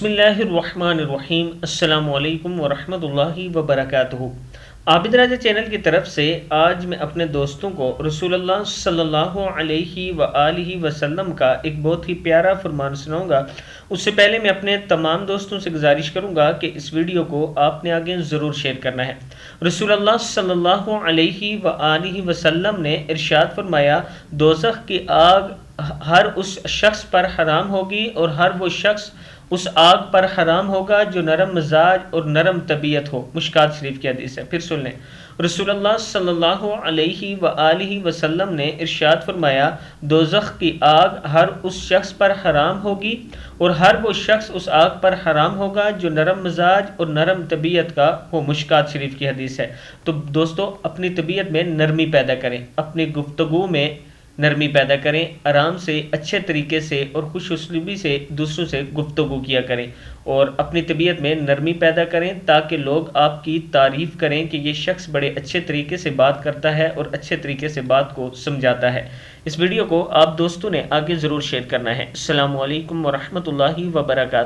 بسم اللہ الرحمن الرحیم۔ السلام علیکم ورحمۃ اللہ وبرکاتہ۔ عابد راجہ چینل کی طرف سے آج میں اپنے دوستوں کو رسول اللہ صلی اللہ علیہ وآلہ وسلم کا ایک بہت ہی پیارا فرمان سناؤں گا۔ اس سے پہلے میں اپنے تمام دوستوں سے گزارش کروں گا کہ اس ویڈیو کو آپ نے آگے ضرور شیئر کرنا ہے۔ رسول اللہ صلی اللہ علیہ وآلہ وسلم نے ارشاد فرمایا، دوزخ کی آگ ہر اس شخص پر حرام ہوگی اور ہر وہ شخص اس آگ پر حرام ہوگا جو نرم مزاج اور نرم طبیعت ہو۔ مشکات شریف کی حدیث ہے، پھر سن لیں۔ رسول اللہ صلی اللہ علیہ وآلہ وسلم نے ارشاد فرمایا، دوزخ کی آگ ہر اس شخص پر حرام ہوگی اور ہر وہ شخص اس آگ پر حرام ہوگا جو نرم مزاج اور نرم طبیعت کا ہو۔ مشکات شریف کی حدیث ہے۔ تو دوستو، اپنی طبیعت میں نرمی پیدا کریں، اپنی گفتگو میں نرمی پیدا کریں، آرام سے، اچھے طریقے سے اور خوش اسلوبی سے دوسروں سے گفتگو کیا کریں اور اپنی طبیعت میں نرمی پیدا کریں تاکہ لوگ آپ کی تعریف کریں کہ یہ شخص بڑے اچھے طریقے سے بات کرتا ہے اور اچھے طریقے سے بات کو سمجھاتا ہے۔ اس ویڈیو کو آپ دوستوں نے آگے ضرور شیئر کرنا ہے۔ السلام علیکم ورحمۃ اللہ وبرکاتہ۔